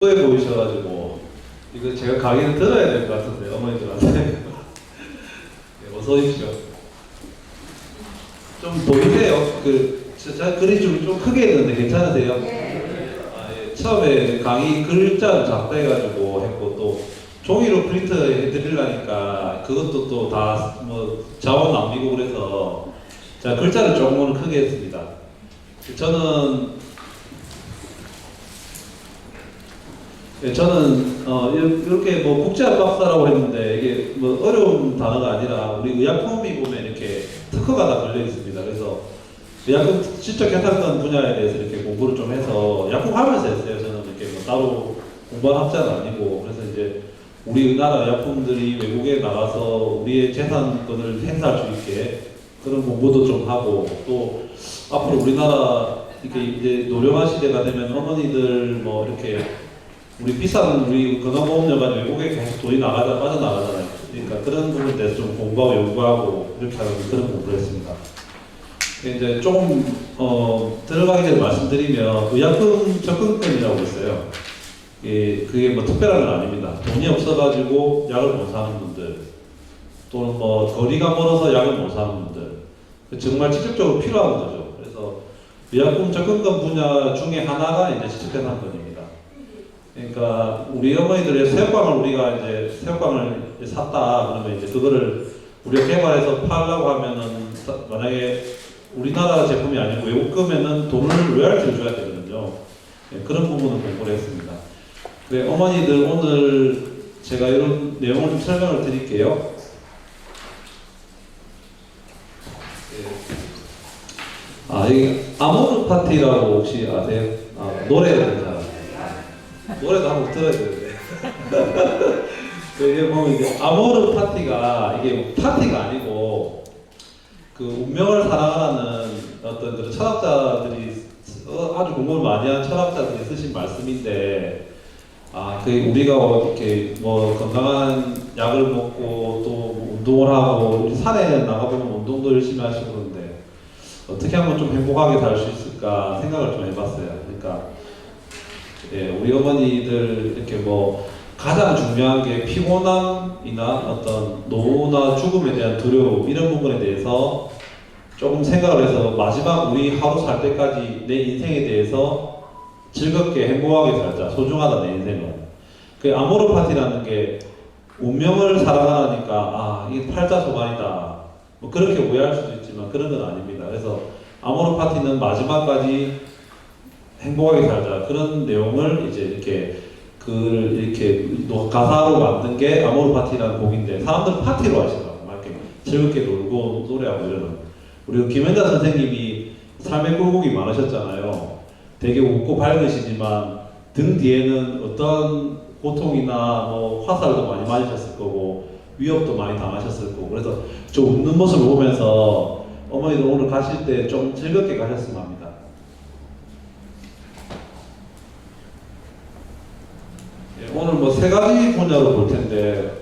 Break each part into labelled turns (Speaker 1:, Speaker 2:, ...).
Speaker 1: 해 보이셔가지고 이거 제가 강의를 들어야 될 것 같은데 어머니들한테 네, 어서 오십시오. 좀 보이세요? 제가 글이 좀 크게 했는데 괜찮으세요? 아, 예. 처음에 강의 글자를 작다 해가지고 했고 또 종이로 프린트 해드리려니까 그것도 또 다 뭐 자원 낭비고 그래서 제가 글자를 조금은 크게 했습니다. 저는 이렇게 뭐 국제학 박사라고 했는데 이게 뭐 어려운 단어가 아니라 우리 의약품이 보면 이렇게 특허가 다 걸려 있습니다. 그래서 의약품 시적 개발권 분야에 대해서 이렇게 공부를 좀 해서 약국 하면서 했어요. 저는 이렇게 뭐 따로 공부한 학자는 아니고 그래서 이제 우리나라 의약품들이 외국에 나가서 우리의 재산권을 행사할 수 있게 그런 공부도 좀 하고 또 앞으로 우리나라 이렇게 이제 노령화 시대가 되면 어머니들 뭐 이렇게 우리 비싼 우리 건강보험료가 외국에 계속 돈이 빠져나가잖아요. 그러니까 그런 부분에 대해서 좀 공부하고 연구하고 이렇게 하는 그런 공부를 했습니다. 이제 조금 들어가기 전에 말씀드리면 의약품 접근권이라고 있어요. 그게 뭐 특별한 건 아닙니다. 돈이 없어가지고 약을 못 사는 분들 또는 뭐 거리가 멀어서 약을 못 사는 분들 정말 직접적으로 필요한 거죠. 그래서 의약품 접근권 분야 중에 하나가 이제 지적재산권입니다. 그러니까 우리 어머니들의 새우깡을 우리가 이제 새우깡을 샀다 그러면 이제 그거를 우리가 개발해서 팔려고 하면은 만약에 우리나라 제품이 아니고 외국 거면은 돈을 로열티를 줘야 되거든요. 네, 그런 부분을 공부를 했습니다. 그래 어머니들 오늘 제가 이런 내용을 좀 설명을 드릴게요. 이 아모르 파티라고 혹시 아세요? 노래를 노래도 한곡 들어야 되는데. 이게 보면 이제 아모르 파티가 이게 파티가 아니고 그 운명을 사랑하는 어떤 그런 철학자들이 아주 공부를 많이 한 철학자들이 쓰신 말씀인데 그 우리가 이렇게 뭐 건강한 약을 먹고 또 운동을 하고 우리 산에 나가보면 운동도 열심히 하시고 그러는데 어떻게 하면 좀 행복하게 살 수 있을까 생각을 좀 해봤어요. 그러니까 우리 어머니들 이렇게 뭐 가장 중요한 게 피곤함이나 어떤 노후나 죽음에 대한 두려움 이런 부분에 대해서 조금 생각을 해서 마지막 우리 하루 살 때까지 내 인생에 대해서 즐겁게 행복하게 살자. 소중하다 내 인생은. 그 아모르 파티라는 게 운명을 사랑하니까 이게 팔자소관이다. 뭐 그렇게 오해할 수도 있지만 그런 건 아닙니다. 그래서 아모르 파티는 마지막까지 행복하게 살자 그런 내용을 이제 이렇게 가사로 만든 게 아모르 파티라는 곡인데 사람들은 파티로 하시더라고요. 막 이렇게 즐겁게 놀고 노래하고 이러는. 우리 김현자 선생님이 삶의 굴곡이 많으셨잖아요. 되게 웃고 밝으시지만 등 뒤에는 어떤 고통이나 뭐 화살도 많이 맞으셨을 거고 위협도 많이 당하셨을 거고 그래서 저 웃는 모습을 보면서 어머니도 오늘 가실 때 좀 즐겁게 가셨으면 합니다. 오늘 뭐 세 가지 분야로 볼 텐데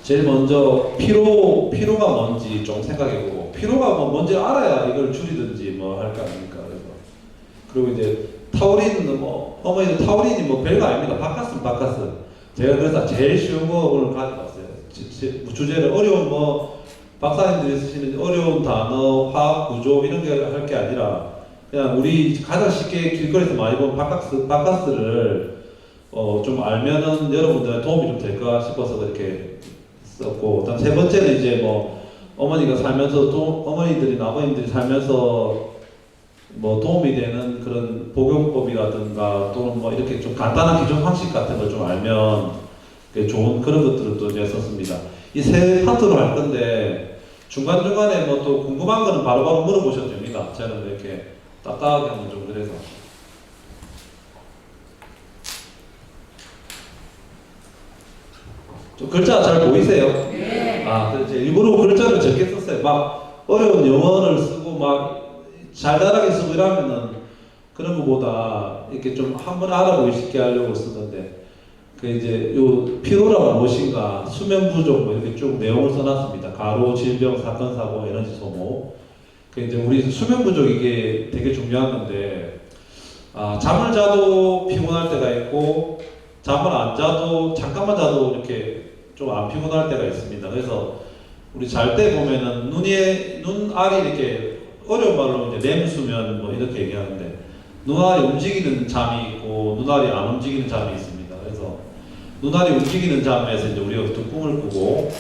Speaker 1: 제일 먼저 피로가 뭔지 좀 생각해보고 피로가 뭔지 알아야 이걸 줄이든지 뭐 할 거 아닙니까? 그리고 이제 타우린은 뭐 어머니들 타우린이 뭐 별거 아닙니다. 바카스. 제가 그래서 제일 쉬운 거 오늘 가져왔어요. 주제를 어려운 뭐 박사님들이 쓰시는 어려운 단어, 화학 구조 이런 게 할 게 아니라 그냥 우리 가장 쉽게 길거리에서 많이 본 바카스를 좀 알면은 여러분들한테 도움이 좀 될까 싶어서 그렇게 썼고, 그다음 세 번째는 이제 뭐 어머니가 살면서 어머니들이나 아버님들이 살면서 뭐 도움이 되는 그런 복용법이라든가 또는 뭐 이렇게 좀 간단한 기존 상식 같은 걸 좀 알면 좋은 그런 것들을 또 이제 썼습니다. 이 세 파트로 할 건데 중간중간에 뭐 또 궁금한 거는 바로바로 물어보셔도 됩니다. 저는 이렇게 딱딱하게 하면 좀 그래서. 좀 글자 잘 보이세요?
Speaker 2: 네.
Speaker 1: 그래서 일부러 글자를 적게 썼어요. 막 어려운 영어를 쓰고 막 잘잘하게 쓰고 이러면은 그런 것보다 이렇게 좀 한번 알아보기 쉽게 하려고 쓰던데 그 이제 요 피로란 무엇인가 수면 부족 뭐 이렇게 쭉 내용을 써놨습니다. 가로, 질병, 사건, 사고, 에너지 소모. 그 이제 우리 수면 부족 이게 되게 중요한 건데 잠을 자도 피곤할 때가 있고 잠을 안 자도 잠깐만 자도 이렇게 좀 안 피곤할 때가 있습니다. 그래서 우리 잘 때 보면은 눈알이 이렇게 어려운 말로 이제 렘수면 뭐 이렇게 얘기하는데 눈알이 움직이는 잠이 있고 눈알이 안 움직이는 잠이 있습니다. 그래서 눈알이 움직이는 잠에서 이제 우리가 또 꿈을 꾸고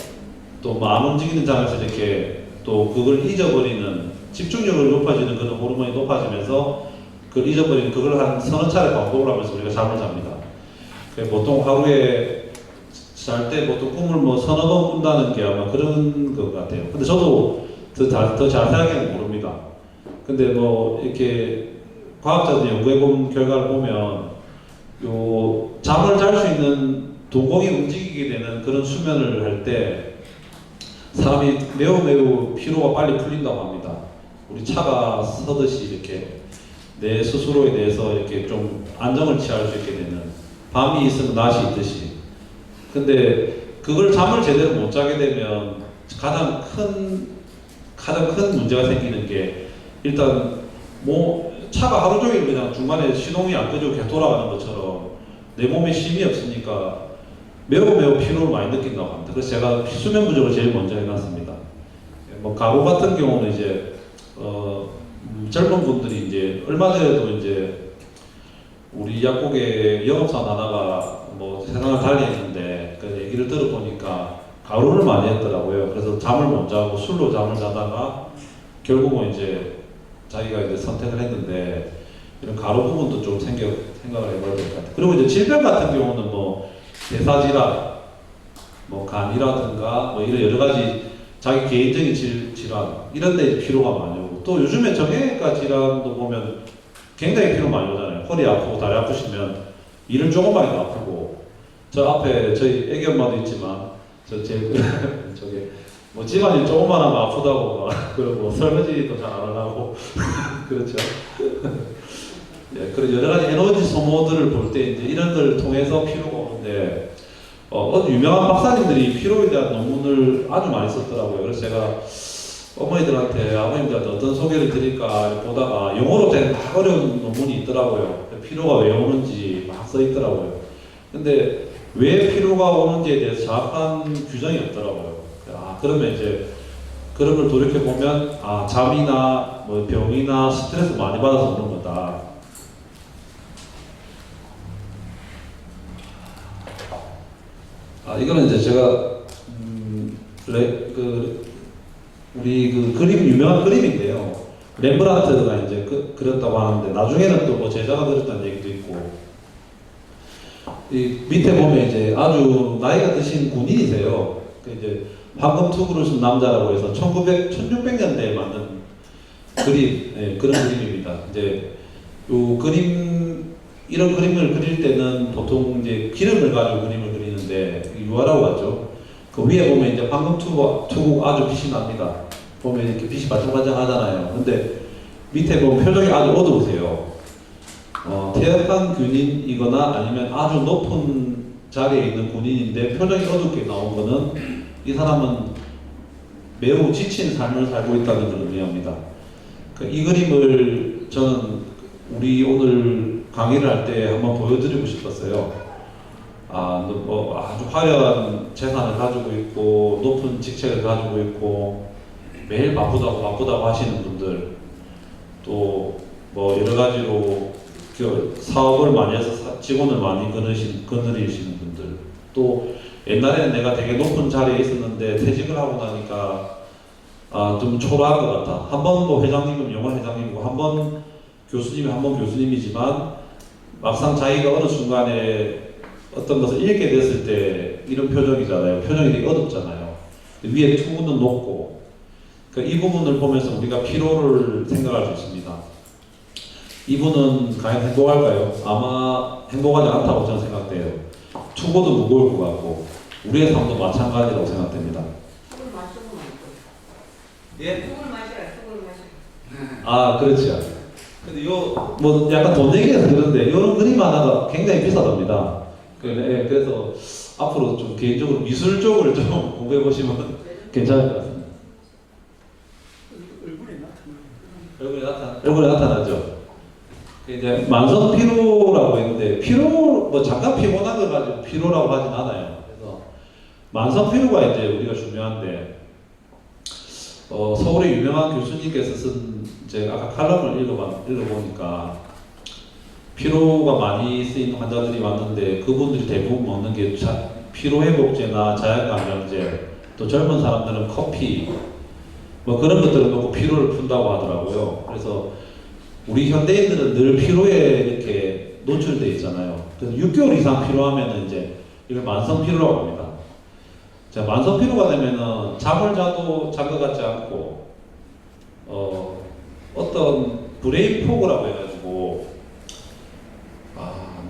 Speaker 1: 또 뭐 안 움직이는 잠에서 이렇게 또 그걸 잊어버리는 집중력을 높아지는 그런 호르몬이 높아지면서 그걸 잊어버리는 그걸 한 서너 차례 반복을 하면서 우리가 잠을 잡니다. 보통 하루에 잘 때 보통 꿈을 뭐 서너 번 꾼다는 게 아마 그런 것 같아요. 근데 저도 더 자세하게는 모릅니다. 근데 뭐 이렇게 과학자들이 연구해본 결과를 보면 요 잠을 잘 수 있는 동공이 움직이게 되는 그런 수면을 할 때 사람이 매우 피로가 빨리 풀린다고 합니다. 우리 차가 서듯이 이렇게 내 스스로에 대해서 이렇게 좀 안정을 취할 수 있게 되는 밤이 있으면 낮이 있듯이. 근데 그걸 잠을 제대로 못 자게 되면 가장 큰 문제가 생기는 게 일단 뭐 차가 하루 종일 그냥 중간에 시동이 안 끄지고 계속 돌아가는 것처럼 내 몸에 쉼이 없으니까 매우 피로를 많이 느낀다고 합니다. 그래서 제가 수면 부족을 제일 먼저 해놨습니다. 뭐 가구 같은 경우는 이제 젊은 분들이 이제 얼마 전에도 이제 우리 약국에 영업사원 하나가 뭐 세상을 달리했는데 그 얘기를 들어보니까 가루를 많이 했더라고요. 그래서 잠을 못 자고 술로 잠을 자다가 결국은 이제 자기가 이제 선택을 했는데 이런 가루 부분도 좀 생각을 해봐야 될 것 같아요. 그리고 이제 질병 같은 경우는 뭐 대사질환, 뭐 간이라든가 뭐 이런 여러 가지 자기 개인적인 질환 이런 데 피로가 많이 오고 또 요즘에 정형외과 질환도 보면 굉장히 피로 많이 오잖아요. 허리 아프고 다리 아프시면 일을 조금만 해도 아프고 저 앞에 저희 애기 엄마도 있지만 저게 뭐 집안일 조금만 하면 아프다고 그러고 설거지도 잘 안 하려고 그렇죠. 예, 그런 여러 가지 에너지 소모들을 볼 때 이제 이런 걸 통해서 피로가 오는데 유명한 박사님들이 피로에 대한 논문을 아주 많이 썼더라고요. 그래서 제가 어머니들한테 아버님들한테 어떤 소개를 드릴까 보다가 영어로 된 어려운 논문이 있더라고요. 피로가 왜 오는지 막 써 있더라고요. 근데 왜 피로가 오는지에 대해서 정확한 규정이 없더라고요. 그러면 이제 그런 걸 돌이켜 보면 잠이나 뭐 병이나 스트레스 많이 받아서 오는 거다. 이거는 이제 제가 우리 그림 유명한 그림인데요. 렘브란트가 이제 그렸다고 하는데 나중에는 또 뭐 제자가 그렸다는 얘기도 있고 이 밑에 보면 이제 아주 나이가 드신 군인이세요. 이제 황금 투구를 쓴 남자라고 해서 1600년대에 만든 그림, 그런 그림입니다. 이제 요 이런 그림을 그릴 때는 보통 이제 기름을 가지고 그림을 그리는데 유화라고 하죠. 그 위에 보면 이제 황금 투구 아주 빛이 납니다. 보면 이렇게 빛이 반짝반짝하잖아요. 근데 밑에 보면 표정이 아주 어두우세요. 퇴역한 군인이거나 아니면 아주 높은 자리에 있는 군인인데 표정이 어둡게 나온 거는 이 사람은 매우 지친 삶을 살고 있다는 걸 의미합니다. 이 그림을 저는 우리 오늘 강의를 할 때 한번 보여드리고 싶었어요. 아주 화려한 재산을 가지고 있고 높은 직책을 가지고 있고 매일 바쁘다고 하시는 분들 또 뭐 여러 가지로 사업을 많이 해서 직원을 많이 거느리시는 분들 또 옛날에는 내가 되게 높은 자리에 있었는데 퇴직을 하고 나니까 좀 초라한 것 같아. 한 번 뭐 회장님은 영화 회장님이고 한 번 교수님이지만 막상 자기가 어느 순간에 어떤 것을 읽게 됐을 때 이런 표정이잖아요. 표정이 되게 어둡잖아요. 위에 투구는 높고 이 부분을 보면서 우리가 피로를 생각할 수 있습니다. 이분은 과연 행복할까요? 아마 행복하지 않다고 저는 생각돼요. 투고도 무거울 것 같고 우리의 삶도 마찬가지라고 생각됩니다.
Speaker 2: 술을 마시고 말고.
Speaker 1: 예?
Speaker 2: 술을 마시라.
Speaker 1: 그렇죠. 근데 뭐 약간 돈 얘기해서 그런데 이런 그림 하나가 굉장히 비싸답니다. 그래서 앞으로 좀 개인적으로 미술 쪽을 좀 공부해 보시면 괜찮을 것 같습니다. 얼굴에 나타나죠. 이제 만성 피로라고 했는데 피로 뭐 잠깐 피곤한 걸 가지고 피로라고 하진 않아요. 그래서 만성 피로가 이제 우리가 중요한데 서울의 유명한 교수님께서 쓴 이제 아까 칼럼을 읽어보니까 피로가 많이 쓰이는 환자들이 많은데 그분들이 대부분 먹는 게 피로회복제나 자연강장제, 또 젊은 사람들은 커피 뭐 그런 것들을 먹고 피로를 푼다고 하더라고요. 그래서 우리 현대인들은 늘 피로에 이렇게 노출돼 있잖아요. 그래서 6개월 이상 피로하면은 이제 이걸 만성 피로라고 합니다. 자, 만성 피로가 되면은 잠을 자도 잔 것 같지 않고 어떤 브레인 포그라고 해가지고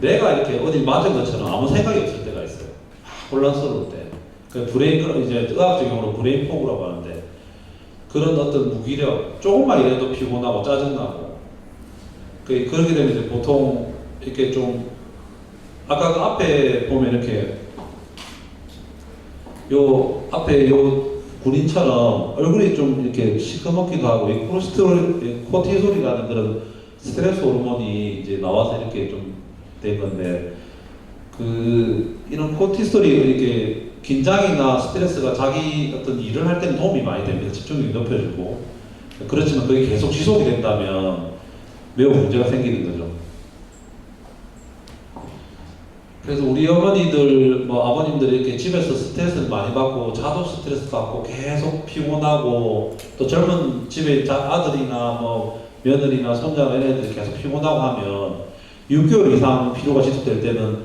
Speaker 1: 내가 이렇게 어디 맞은 것처럼 아무 생각이 없을 때가 있어요. 혼란스러울 때. 그 브레인 이제 의학적 용어로 브레인 포그라고 하는데 그런 어떤 무기력, 조금만 이래도 피곤하고 짜증나고 그렇게 되면 이제 보통 이렇게 좀 아까 그 앞에 보면 이렇게 요 앞에 요 군인처럼 얼굴이 좀 이렇게 시커멓기도 하고 이 코티솔이라는 그런 스트레스 호르몬이 이제 나와서 이렇게 좀 된 건데 이런 코티솔이 이렇게 긴장이나 스트레스가 자기 어떤 일을 할 때는 도움이 많이 됩니다. 집중력이 높여지고 그렇지만 그게 계속 지속이 된다면 매우 문제가 생기는 거죠. 그래서 우리 어머니들, 뭐 아버님들이 이렇게 집에서 스트레스를 많이 받고 자도 스트레스 받고 계속 피곤하고 또 젊은 집에 아들이나 뭐 며느리나 손자 이런 애들이 계속 피곤하고 하면 6개월 이상 피로가 지속될 때는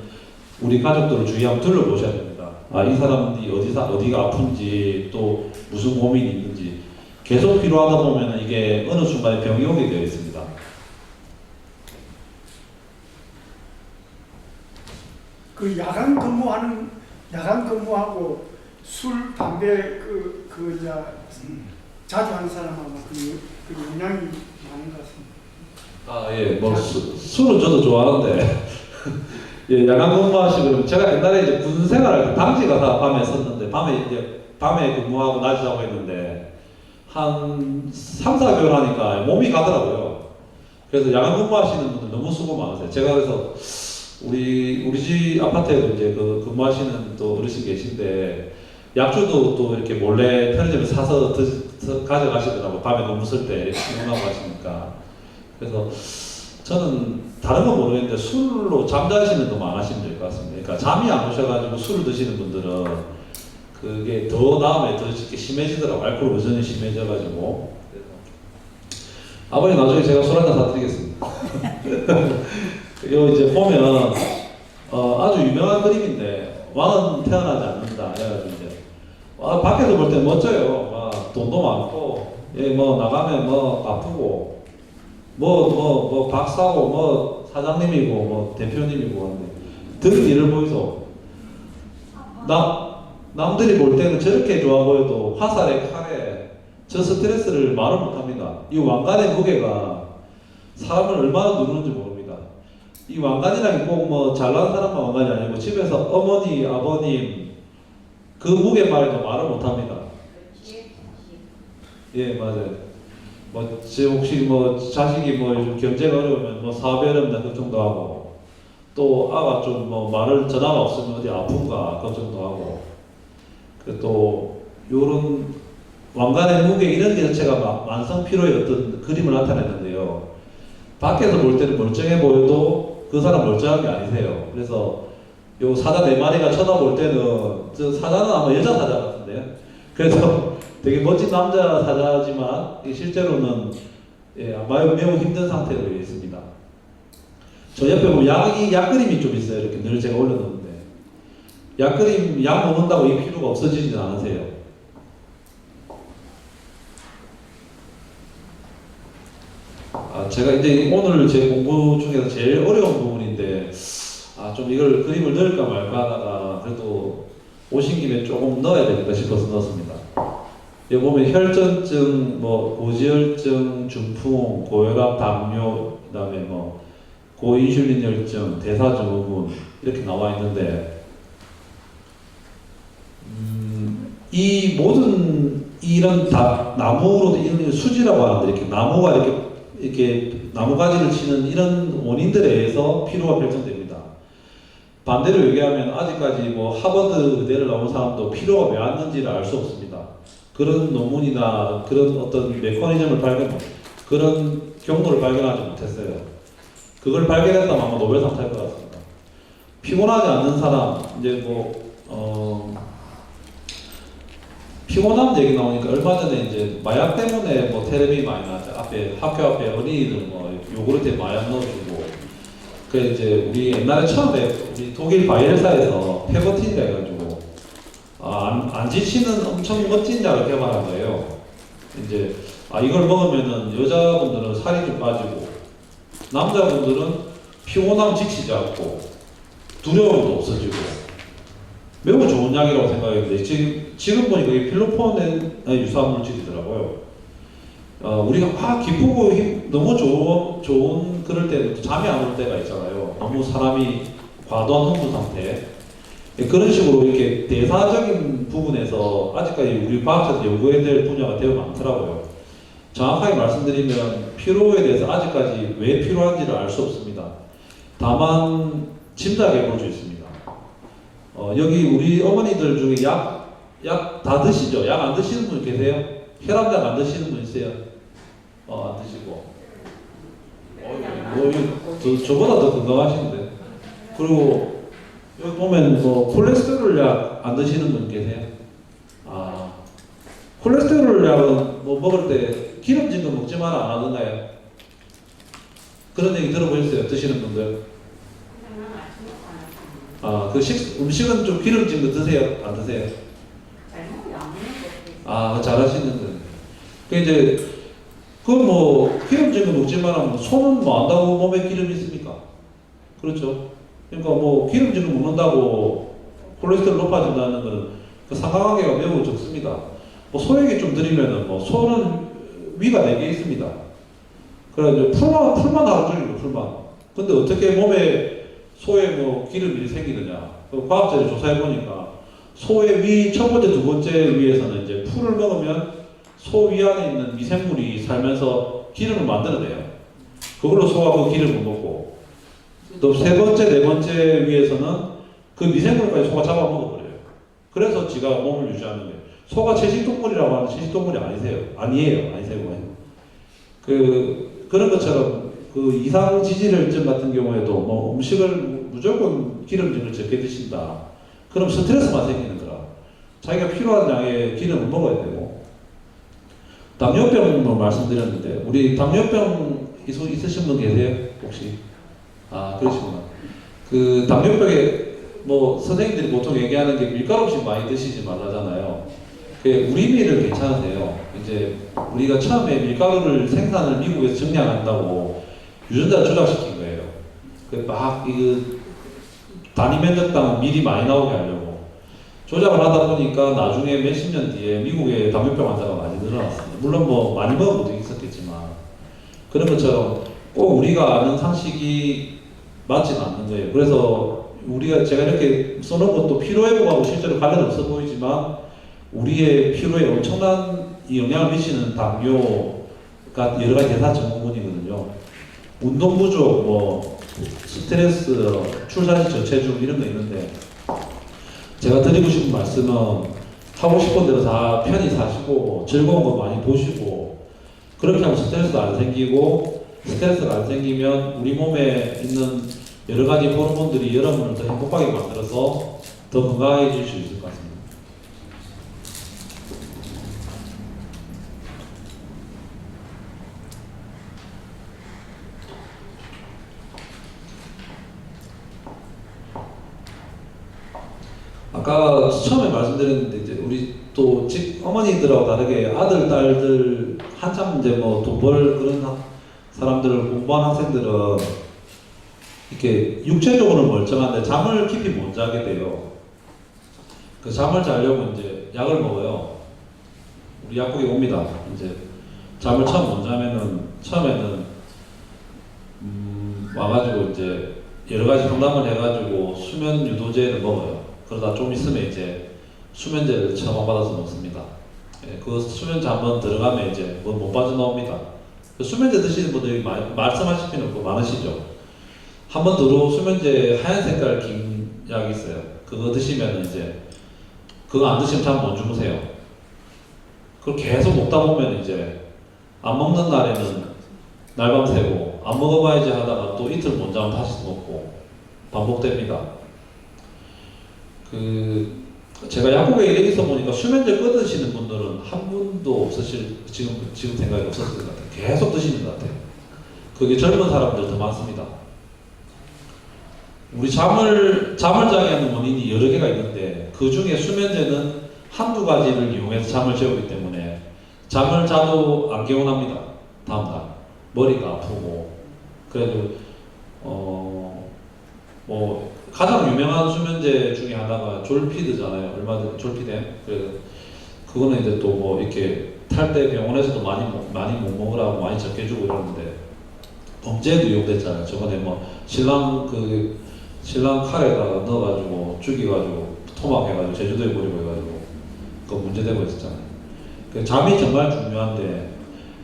Speaker 1: 우리 가족들을 주위에 한번 둘러보셔야 됩니다. 이 사람이 어디가 아픈지 또 무슨 고민이 있는지 계속 피로하다 보면 이게 어느 순간에 병이 오게 되어 있습니다.
Speaker 3: 그 야간 근무하고 술, 담배 이제 자주 하는 사람하고 그 영향이 많은 것 같습니다.
Speaker 1: 예, 뭐 술은 저도 좋아하는데 예, 야간 근무하시고 제가 옛날에 이제 군 생활할 때 당직 가서 밤에 썼는데 밤에 근무하고 낮에 자고 했는데 한 3, 4개월 하니까 몸이 가더라고요. 그래서 야간 근무하시는 분들 너무 수고 많으세요. 제가 그래서 우리 집 아파트에도 이제 근무하시는 또 어르신 계신데 약주도 또 이렇게 몰래 편의점에 사서 가져가시더라고. 밤에 너무 쓸 때 이렇게 피곤하고 하시니까. 그래서 저는 다른 건 모르겠는데 술로 잠자시는 거 많으시면 될 것 같습니다. 그러니까 잠이 안 오셔가지고 술을 드시는 분들은 그게 더 다음에 더 이렇게 심해지더라고. 알코올 의존이 심해져가지고. 그래서 아버님 나중에 제가 술 한잔 사드리겠습니다. 요 이제 보면 아주 유명한 그림인데 왕은 태어나지 않는다. 해가지고 이제 밖에서 볼 때 멋져요. 돈도 많고 뭐 나가면 뭐 바쁘고 뭐 박사고 뭐 사장님이고 뭐 대표님이고 하는데 들 일을 보이소. 남들이 볼 때는 저렇게 좋아 보여도 화살에 칼에 저 스트레스를 말을 못합니다. 이 왕관의 무게가 사람을 얼마나 누르는지 모릅니다. 이 왕관이라는 게 꼭 뭐 잘난 사람만 왕관이 아니고 집에서 어머니, 아버님 그 무게 말에도 말을 못합니다. 예, 맞아요. 혹시 자식이 요즘 경제가 어려우면 사업이 어렵다 걱정도 하고 또 아가 좀 말을 전화가 없으면 어디 아픈가 걱정도 하고 또 요런 왕관의 무게 이런 게 자체가 만성 피로의 어떤 그림을 나타내는데요. 밖에서 볼 때는 멀쩡해 보여도 그 사람 멀쩡한 게 아니세요. 그래서 요 사자 4마리가 쳐다볼 때는 저 사자는 아마 여자 사자 같은데요. 그래서 되게 멋진 남자 사자지만 실제로는 매우 힘든 상태로 있습니다. 저 옆에 보면 약 그림이 좀 있어요. 이렇게 늘 제가 올려놓는데 약 그림 약 먹는다고 이 피로가 없어지진 않으세요. 제가 이제 오늘 제 공부 중에서 제일 어려운 부분인데 좀 이걸 그림을 넣을까 말까 하다가 그래도 오신 김에 조금 넣어야 되겠다 싶어서 넣었습니다. 여기 보면 혈전증, 고지혈증, 중풍, 고혈압, 당뇨, 그다음에 고인슐린 혈증, 대사증후군 이렇게 나와 있는데 이 모든 이런 다 나무로 이런 수지라고 하는데 이렇게 나무가 이렇게 이렇게 나무가지를 치는 이런 원인들에 의해서 피로가 결정됩니다. 반대로 얘기하면 아직까지 뭐 하버드 의대를 나온 사람도 피로가 왜 왔는지를 알 수 없습니다. 그런 논문이나 그런 어떤 메커니즘을 그런 경로를 발견하지 못했어요. 그걸 발견했다면 아마 노벨상 탈 것 같습니다. 피곤하지 않는 사람, 이제 피곤한 얘기 나오니까 얼마 전에 이제 마약 때문에 뭐 테레비 많이 나왔죠. 학교 앞에 어린이들 뭐 요구르트에 마약 넣어주고. 그 이제 우리 옛날에 처음에 우리 독일 바이엘사에서 페거틴이라 해가지고 안 지치는 엄청 멋진 약을 개발한 거예요. 이제 이걸 먹으면은 여자분들은 살이 좀 빠지고 남자분들은 피곤함 지치지 않고 두려움도 없어지고 매우 좋은 약이라고 생각했는데 지금 보니까 이게 필로폰에 유사한 물질이더라고요. 우리가 기쁘고 너무 좋은 그럴 때는 잠이 안 올 때가 있잖아요. 너무 사람이 과도한 흥분 상태. 그런 식으로 이렇게 대사적인 부분에서 아직까지 우리 과학자들 연구해야 될 분야가 되게 많더라고요. 정확하게 말씀드리면 피로에 대해서 아직까지 왜 필요한지를 알 수 없습니다. 다만 짐작해 볼 수 있습니다. 여기 우리 어머니들 중에 약 다 드시죠? 약 안 드시는 분 계세요? 혈압약 안 드시는 분 있어요? 안 드시고. 저보다 더 건강하신데. 그리고 여기 보면 콜레스테롤 약 안 드시는 분 계세요? 콜레스테롤 약은 먹을 때 기름진 거 먹지 마라 안 하던가요? 그런 얘기 들어보셨어요? 드시는 분들? 음식은 좀 기름진 거 드세요? 안 드세요? 잘하시는데. 이제 기름진 거 먹지 마라 손은 뭐 안다고 몸에 기름이 있습니까? 그렇죠? 그러니까 기름진 거 먹는다고 콜레스테롤 높아진다는 것은 그 상관관계가 매우 적습니다. 소 얘기 좀 드리면은 소는 위가 4개 있습니다. 그래서 풀만 하루 종일 풀만. 근데 어떻게 몸에 소에 기름이 생기느냐? 과학자들이 조사해 보니까 소의 위 첫 번째, 두 번째 위에서는 이제 풀을 먹으면 소 위 안에 있는 미생물이 살면서 기름을 만들어내요. 그걸로 소가 그 기름을 먹고 또 세 번째, 네 번째 위에서는 그 미생물까지 소가 잡아먹어버려요. 그래서 지가 몸을 유지하는 거예요. 소가 채식동물이라고 하는 채식동물이 아니에요. 그런 것처럼 그 이상 지질혈증 같은 경우에도 음식을 무조건 기름진을 적게 드신다. 그럼 스트레스만 생기는 거라. 자기가 필요한 양의 기름을 먹어야 되고. 당뇨병 말씀드렸는데 우리 당뇨병 있으신 분 계세요? 혹시? 그러시구나. 그 당뇨병에 선생님들이 보통 얘기하는 게 밀가루 음식 많이 드시지 말라잖아요. 우리밀은 괜찮으세요. 이제 우리가 처음에 밀가루를 생산을 미국에서 정량한다고 유전자를 조작시킨 거예요. 단위 면적당 밀이 많이 나오게 하려고 조작을 하다 보니까 나중에 몇십 년 뒤에 미국에 당뇨병 환자가 많이 늘어났습니다. 물론 많이 먹은 분도 있었겠지만 그런 것처럼 꼭 우리가 아는 상식이 맞지는 않는 거예요. 그래서 제가 이렇게 써놓은 것도 피로회복하고 실제로 관련 없어 보이지만 우리의 피로에 엄청난 영향을 미치는 당뇨가 여러 가지 대사 증후군이거든요. 운동 부족, 스트레스, 출산시 저체중 이런 거 있는데 제가 드리고 싶은 말씀은 하고 싶은 대로 다 편히 사시고 즐거운 거 많이 보시고 그렇게 하면 스트레스도 안 생기고 스트레스가 안 생기면 우리 몸에 있는 여러 가지 호르몬들이 여러분을 더 행복하게 만들어서 더 건강해질 수 있을 것 같습니다. 아까 처음에 말씀드렸는데 이제 우리 또 어머니들하고 다르게 아들, 딸들 한참 이제 돈 벌 그런 사람들을 공부한 학생들은 이렇게 육체적으로는 멀쩡한데 잠을 깊이 못 자게 돼요. 그 잠을 자려고 이제 약을 먹어요. 우리 약국에 옵니다. 이제 잠을 처음 못 자면은 처음에는 와가지고 이제 여러 가지 상담을 해가지고 수면 유도제를 먹어요. 그러다 좀 있으면 이제 수면제를 처방받아서 먹습니다. 그 수면제 한번 들어가면 이제 못 빠져나옵니다. 그 수면제 드시는 분들이 말씀하실 필요 없고 많으시죠. 한 번 들어 수면제 하얀 색깔 긴 약이 있어요. 그거 드시면 이제 그거 안 드시면 잠 못 주무세요. 그걸 계속 먹다 보면 이제 안 먹는 날에는 날밤 새고 안 먹어봐야지 하다가 또 이틀 못 자면 다시 먹고 반복됩니다. 제가 약국에 일해 있어 보니까 수면제 끊으시는 분들은 한 분도 없으실 지금 생각이 없었을 것 같아요. 계속 드시는 것 같아요. 그게 젊은 사람들 더 많습니다. 우리 잠을 자게 하는 원인이 여러 개가 있는데 그 중에 수면제는 한두 가지를 이용해서 잠을 재우기 때문에 잠을 자도 안 개운합니다. 다음날 머리가 아프고 그래도 뭐 가장 유명한 수면제 중에 하나가 졸피드잖아요. 얼마 전에 졸피뎀. 그거는 이제 또 뭐 이렇게 탈 때 병원에서도 많이 못 먹으라고 많이 적게 주고 이러는데 범죄에도 이용됐잖아요. 저번에 뭐 신랑 칼에다가 넣어가지고 죽여가지고 토막해가지고 제주도에 버리고 해가지고 그 문제되고 있었잖아요. 잠이 정말 중요한데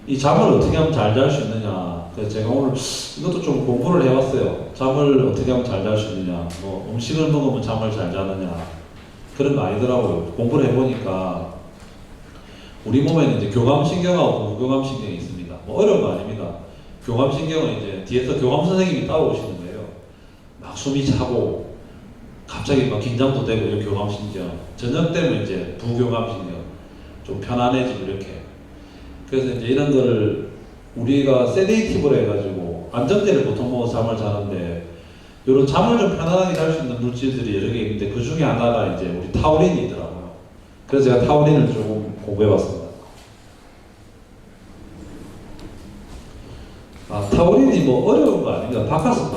Speaker 1: 이 잠을 어떻게 하면 잘 잘 수 있느냐. 그래서 제가 오늘 이것도 좀 공부를 해왔어요. 잠을 어떻게 하면 잘 잘 수 있느냐. 뭐 음식을 먹으면 잠을 잘 자느냐. 그런 거 아니더라고요. 공부를 해보니까 우리 몸에는 이제 교감신경하고 무교감신경이 있습니다. 뭐 어려운 거 아닙니다. 교감신경은 이제 뒤에서 교감 선생님이 따라오시는 거예요. 막 숨이 차고 갑자기 막 긴장도 되고 이런 교감신경. 저녁 때면 이제 부교감신경. 좀 편안해지고 이렇게. 그래서 이제 이런 거를 우리가 세데이티브로 해가지고 안정제를 보통 먹어서 잠을 자는데 이런 잠을 좀 편안하게 잘 수 있는 물질들이 여러 개 있는데 그 중에 하나가 이제 우리 타우린이 있더라고요. 그래서 제가 타우린을 조금 공부해봤습니다. 타우린이 뭐 어려운 거 아닙니다. 바카스.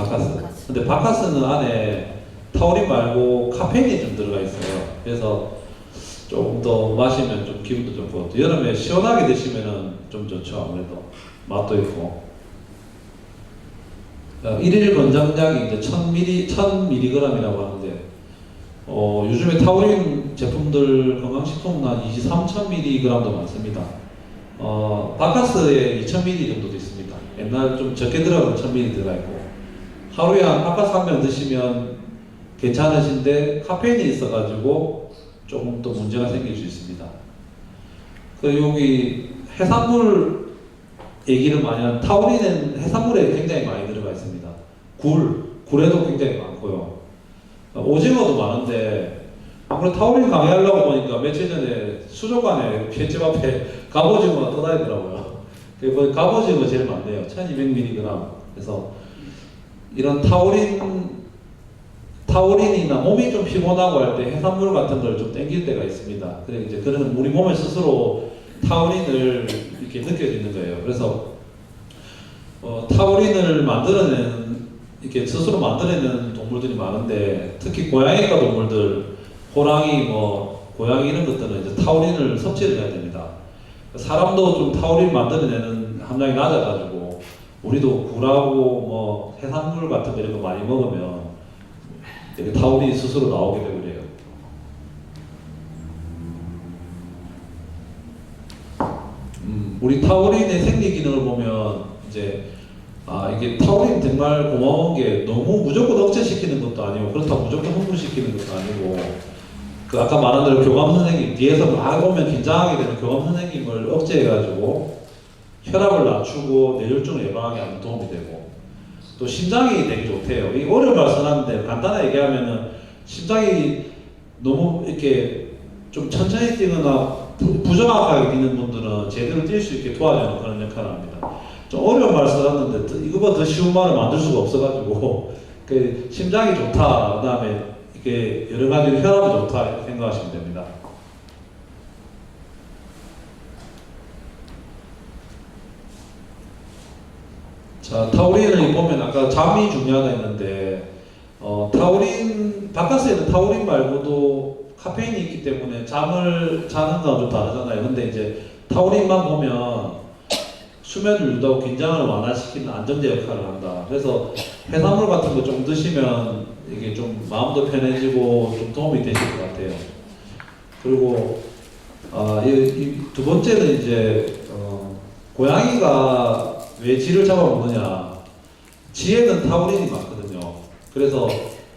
Speaker 1: 근데 바카스는 안에 타우린 말고 카페인이 좀 들어가 있어요. 그래서 조금 더 마시면 좀 기분도 좋고 또 여름에 시원하게 드시면은 좀 좋죠. 아무래도 맛도 있고. 1일 권장량이 이제 1000mg이라고 하는데 요즘에 타우린 제품들 건강식품은 한 23,000mg도 많습니다. 바카스에 2000mg 정도도 있습니다. 옛날 좀 적게 들어가면 1000mg 들어가 있고 하루에 한 바카스 한 병 드시면 괜찮으신데 카페인이 있어가지고 조금 또 문제가 생길 수 있습니다. 여기 해산물 얘기를 많이 하는 타우린은 해산물에 굉장히 많이 들어가 있습니다. 굴에도 굉장히 많고요. 오징어도 많은데 아무래도 타우린 강의하려고 보니까 며칠 전에 수족관에 횟집 앞에 갑오징어가 떠다니더라고요. 거기 갑오징어 제일 많네요. 1200mg. 그래서 이런 타우린이나 몸이 좀 피곤하고 할 때 해산물 같은 걸 좀 땡길 때가 있습니다. 그래 이제 그런 우리 몸에 스스로 타우린을 이렇게 느껴지는 거예요. 그래서 타우린을 이렇게 스스로 만들어내는 동물들이 많은데 특히 고양이과 동물들, 호랑이, 고양이 이런 것들은 이제 타우린을 섭취를 해야 됩니다. 사람도 좀 타우린 만들어내는 함량이 낮아가지고 우리도 굴하고 해산물 같은 거 이런 거 많이 먹으면 이렇게 타우린이 스스로 나오게 되고 그래요. 우리 타우린의 생리 기능을 보면 이제 이게 타우린 정말 고마운 게 너무 무조건 억제시키는 것도 아니고 그렇다고 무조건 흥분시키는 것도 아니고 아까 말한 대로 교감 선생님 뒤에서 막 오면 긴장하게 되는 교감 선생님을 억제해가지고 혈압을 낮추고 뇌졸중을 예방하게 하는 도움이 되고 또 심장이 되게 좋대요. 이 어려운 말씀 하는데 간단하게 얘기하면은 심장이 너무 이렇게 좀 천천히 뛰거나 부정확하게 뛰는 분들은 제대로 뛸 수 있게 도와주는 그런 역할을 합니다. 좀 어려운 말씀 하는데 이거보다 더 쉬운 말을 만들 수가 없어가지고 심장이 좋다, 그 다음에 이게 여러 가지 혈압이 좋다 이렇게 생각하시면 됩니다. 자, 타우린을 보면 아까 잠이 중요하다 했는데 바카스에는 타우린 말고도 카페인이 있기 때문에 잠을 자는 거랑 좀 다르잖아요. 근데 이제 타우린만 보면 수면을 유도하고 긴장을 완화시키는 안정제 역할을 한다. 그래서 해산물 같은 거 좀 드시면 이게 좀 마음도 편해지고 좀 도움이 되실 것 같아요. 그리고 이 두 번째는 이제 고양이가 왜 쥐를 잡아먹느냐? 쥐에는 타우린이 많거든요. 그래서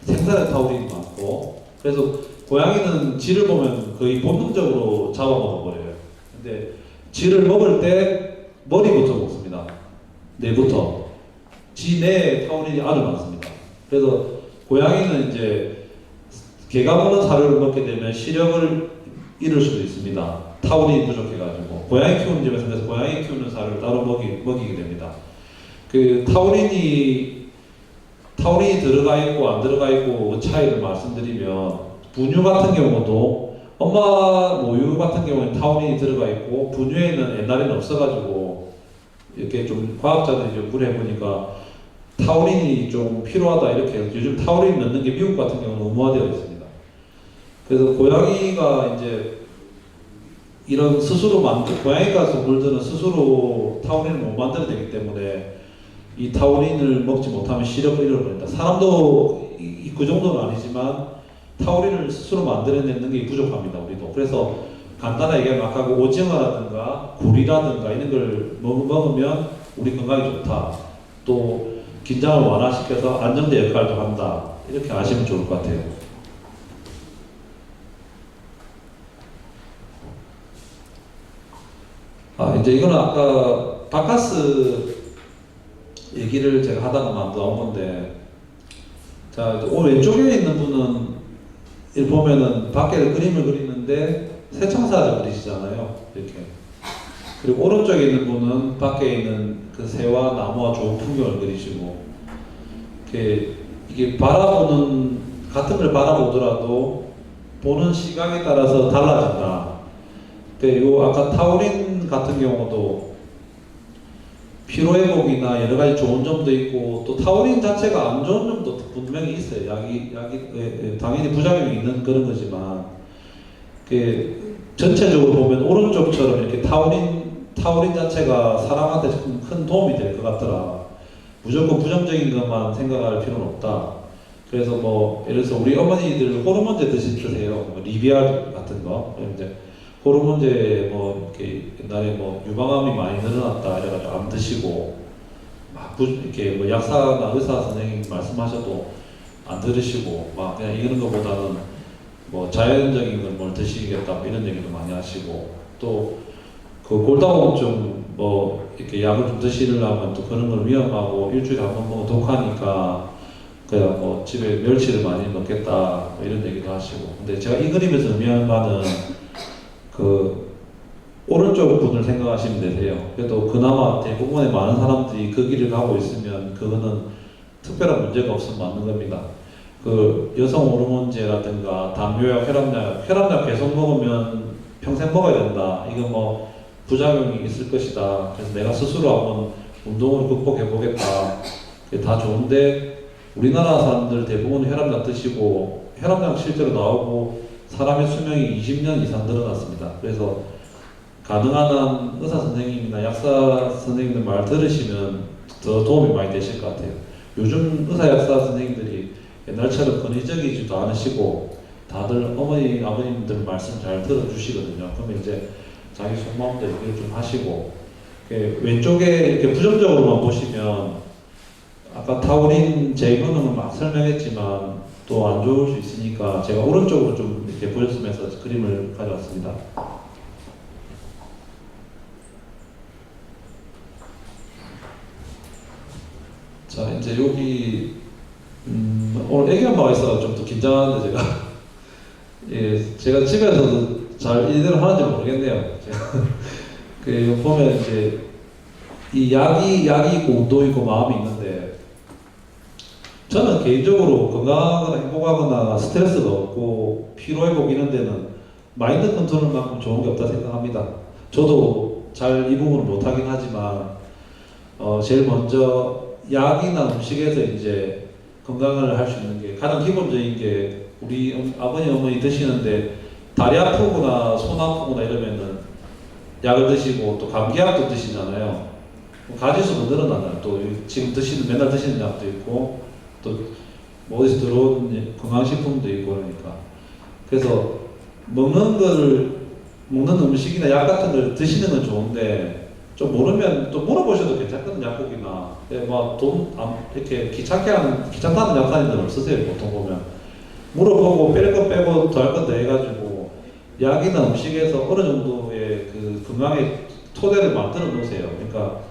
Speaker 1: 생선에 타우린이 많고, 그래서 고양이는 쥐를 보면 거의 본능적으로 잡아먹어버려요. 근데 쥐를 먹을 때 머리부터 먹습니다. 뇌부터. 쥐 내에 타우린이 아주 많습니다. 그래서 고양이는 이제 개가 먹는 사료를 먹게 되면 시력을 잃을 수도 있습니다. 타우린이 부족해가지고. 고양이 키우는 집에서 그래서 고양이 키우는 사료를 따로 먹이게 됩니다. 그 타우린이 들어가 있고 안 들어가 있고 차이를 말씀드리면, 분유 같은 경우도 엄마 모유 같은 경우는 타우린이 들어가 있고 분유에는 옛날에는 없어가지고 이렇게 좀 과학자들이 연구를 해보니까 타우린이 좀 필요하다 이렇게 해서 요즘 타우린 넣는 게 미국 같은 경우는 의무화되어 있습니다. 그래서 고양이가 이제 이런 스스로 고양이가 물들은 스스로 타우린을 못 만들어내기 때문에 이 타우린을 먹지 못하면 시력을 잃어버린다. 사람도 그 정도는 아니지만 타우린을 스스로 만들어내는 게 부족합니다. 우리도. 그래서 간단하게 얘기하면 오징어라든가 굴이라든가 이런 걸 먹으면 우리 건강에 좋다. 또 긴장을 완화시켜서 안정제 역할도 한다. 이렇게 아시면 좋을 것 같아요. 이제 이거는 아까 바카스 얘기를 제가 하다가 나온 건데, 자, 오늘 왼쪽에 있는 분은 이 보면은 밖에 그림을 그리는데 새청사를 그리시잖아요. 이렇게. 그리고 오른쪽에 있는 분은 밖에 있는 그 새와 나무와 좋은 풍경을 그리시고, 이게 바라보는, 같은 걸 바라보더라도 보는 시각에 따라서 달라진다. 요 아까 타우린 같은 경우도 피로회복이나 여러 가지 좋은 점도 있고, 또 타우린 자체가 안 좋은 점도 분명히 있어요. 약이 당연히 부작용이 있는 그런 거지만, 전체적으로 보면 오른쪽처럼 이렇게 타우린 자체가 사람한테 큰 도움이 될 것 같더라. 무조건 부정적인 것만 생각할 필요는 없다. 그래서 뭐 예를 들어서 우리 어머니들 호르몬제 드세요. 뭐 리비알 같은 거. 이제 호르몬제 뭐 이렇게 옛날에 뭐 유방암이 많이 늘어났다 이래가지고 안 드시고, 막 이렇게 뭐 약사나 의사 선생님 말씀하셔도 안 들으시고, 막 그냥 이런 것보다는 뭐 자연적인 걸 뭘 드시겠다 이런 얘기도 많이 하시고, 또 그 골다공증 뭐 이렇게 약을 좀 드시려면 또 그런 걸 위험하고 일주일에 한 번 먹으면 독하니까 그냥 뭐 집에 멸치를 많이 먹겠다 뭐 이런 얘기도 하시고. 근데 제가 이 그림에서 의미하는 바는 그 오른쪽 분을 생각하시면 되세요. 그래도 그나마 대부분의 많은 사람들이 그 길을 가고 있으면 그거는 특별한 문제가 없으면 맞는 겁니다. 그 여성 호르몬제라든가 당뇨약, 혈압약 계속 먹으면 평생 먹어야 된다. 이거 뭐 부작용이 있을 것이다. 그래서 내가 스스로 한번 운동을 극복해 보겠다. 그게 다 좋은데 우리나라 사람들 대부분 혈압약 드시고 혈압약 실제로 나오고 사람의 수명이 20년 이상 늘어났습니다. 그래서 가능한 한 의사 선생님이나 약사 선생님들 말 들으시면 더 도움이 많이 되실 것 같아요. 요즘 의사 약사 선생님들이 옛날처럼 권위적이지도 않으시고 다들 어머니 아버님들 말씀 잘 들어주시거든요. 그러면 이제 자기 속마음도 얘기를 좀 하시고, 왼쪽에 이렇게 부정적으로만 보시면 아까 타우린 재균형은 막 설명했지만 또 안 좋을 수 있으니까 제가 오른쪽으로 좀 이렇게 보였으면서 그림을 가져왔습니다. 자, 이제 여기 오늘 애기 엄마가 있어서 좀 더 긴장하는데 제가 제가 집에서도 잘 이대로 하는지 모르겠네요. 그 보면 이제 이 약이 있고 운동이 있고 마음이 있는데, 저는 개인적으로 건강하거나 행복하거나 스트레스가 없고 피로회복 이런 데는 마인드 컨트롤만큼 좋은 게 없다 생각합니다. 저도 잘 이 부분을 못하긴 하지만 제일 먼저 약이나 음식에서 이제 건강을 할 수 있는 게 가장 기본적인 게, 우리 아버지 어머니 드시는데 다리 아프거나 손 아프거나 이러면은 약을 드시고 또 감기약도 드시잖아요. 가지수도 늘어나잖아요. 또 지금 맨날 드시는 약도 있고 또 뭐 어디서 들어온 건강식품도 있고 그러니까. 그래서 먹는 음식이나 약 같은 걸 드시는 건 좋은데 좀 모르면 또 물어보셔도 괜찮거든요. 약국이나 뭐돈 이렇게 귀찮다는 약사님들 없으세요. 보통 보면 물어보고 뺄 거 빼고 더할 건 더 해가지고 약이나 음식에서 어느 정도의 그 건강의 토대를 만들어 놓으세요. 그러니까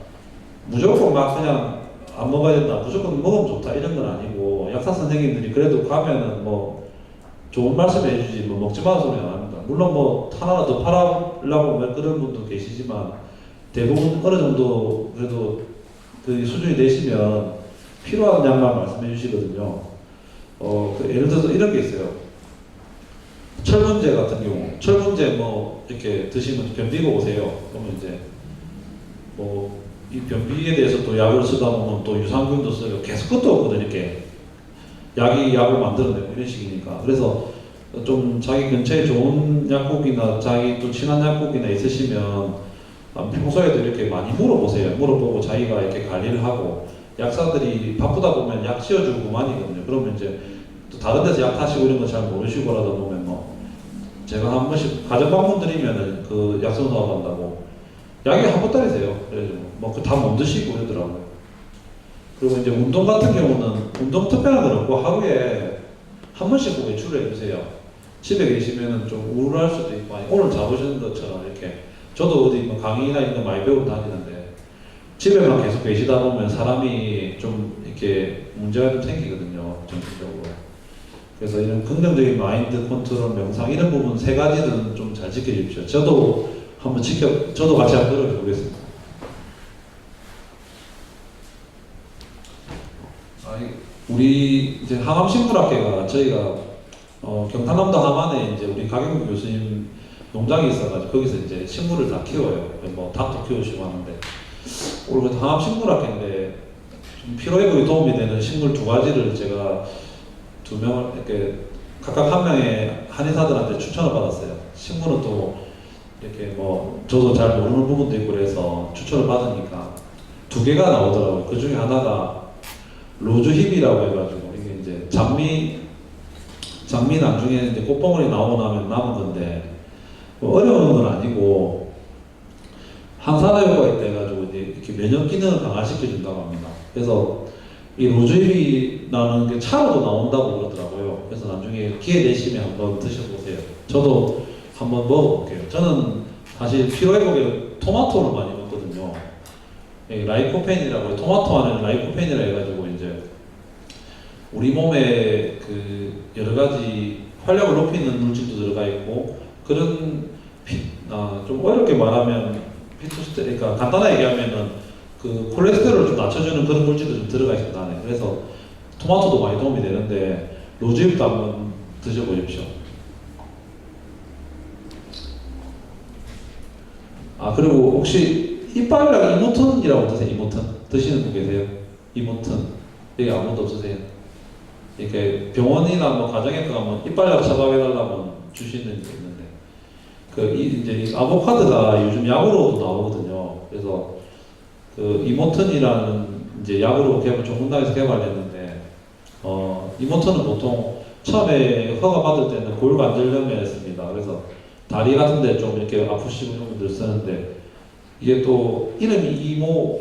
Speaker 1: 무조건 막 그냥 안 먹어야 된다, 무조건 먹으면 좋다 이런 건 아니고, 약사 선생님들이 그래도 가면은 뭐 좋은 말씀 해주지 뭐 먹지 마는 소리 안 합니다. 물론 뭐 하나 더 팔아보려고 뭐 그런 분도 계시지만 대부분 어느 정도 그래도 그 수준이 되시면 필요한 양만 말씀해 주시거든요. 예를 들어서 이런 게 있어요. 철분제 같은 경우, 철분제 뭐 이렇게 드시면 변비가 오세요. 그러면 이제 뭐 이 변비에 대해서 또 약을 쓰다 보면 또 유산균도 써요. 계속 끝도 없거든 이렇게. 약을 만들어내고 이런 식이니까. 그래서 좀 자기 근처에 좋은 약국이나 자기 또 친한 약국이나 있으시면 평소에도 이렇게 많이 물어보세요. 물어보고 자기가 이렇게 관리를 하고, 약사들이 바쁘다 보면 약 지어주고 그만이거든요. 그러면 이제 또 다른 데서 약 타시고 이런 거 잘 모르시고 하다 보면 뭐 제가 한 번씩 가정 방문 드리면은 그 약선 사업한다고 약이 한 보따리세요. 그래가지고 뭐 그 다 못 드시고 이러더라고요. 그리고 이제 운동 같은 경우는 운동 특별한 건 없고 하루에 한 번씩 꼭 외출을 해주세요. 집에 계시면은 좀 우울할 수도 있고, 아니 오늘 잡으시는 것처럼 이렇게, 저도 어디 뭐 강의나 이런 거 많이 배우러 다니는데 집에만 계속 계시다 보면 사람이 좀 이렇게 문제가 좀 생기거든요, 정신적으로. 그래서 이런 긍정적인 마인드 컨트롤, 명상 이런 부분 세 가지는 좀 잘 지켜주십시오. 저도 같이 한번 들어보겠습니다. 우리 이제 항암식물학회가 저희가 경상남도 함안에 이제 우리 강영국 교수님 농장이 있어가지고 거기서 이제 식물을 다 키워요. 뭐 닭도 키우시고 하는데, 오늘 항암식물학회인데 좀 피로회복에 도움이 되는 식물 두 가지를 제가 두 명을 이렇게 각각 한 명의 한의사들한테 추천을 받았어요. 식물은 또 이렇게 뭐 저도 잘 모르는 부분도 있고 그래서 추천을 받으니까 두 개가 나오더라고요. 그 중에 하나가 로즈힙이라고 해가지고, 이게 이제 장미 나중에 이제 꽃봉오리 나오고 나면 남은 건데 뭐 어려운 건 아니고 항산화 효과가 있다 해가지고 이제 이렇게 면역 기능을 강화시켜 준다고 합니다. 그래서 이 로즈힙이 나는 게 차로도 나온다고 그러더라고요. 그래서 나중에 기회 되시면 한번 드셔보세요. 저도 한번 먹어볼게요. 저는 사실 피로회복에 토마토를 많이 먹거든요. 라이코펜이라고, 토마토 안에는 라이코펜이라 해가지고 이제 우리 몸에 그 여러 가지 활력을 높이는 물질도 들어가 있고, 그런 좀 어렵게 말하면 그러니까 간단하게 얘기하면은 그 콜레스테롤을 좀 낮춰주는 그런 물질도 좀 들어가 있습니다 안에. 그래서 토마토도 많이 도움이 되는데 로즈잎도 한번 드셔보십시오. 그리고 혹시 이빨약 이모턴이라고 드세요? 이모턴 드시는 분 계세요? 이모턴 여기 아무도 없으세요? 이렇게 병원이나 뭐 가정에 가면 이빨약 처방해달라고 주시는 게 있는데, 이제 이 아보카도가 요즘 약으로도 나오거든요. 그래서 그 이모턴이라는 이제 약으로 전문당에서 개발했는데, 이모턴은 보통 처음에 허가 받을 때는 골관절염에 씁니다. 그래서 다리 같은데 좀 이렇게 아프시고 이런 분들 쓰는데, 이게 또 이름이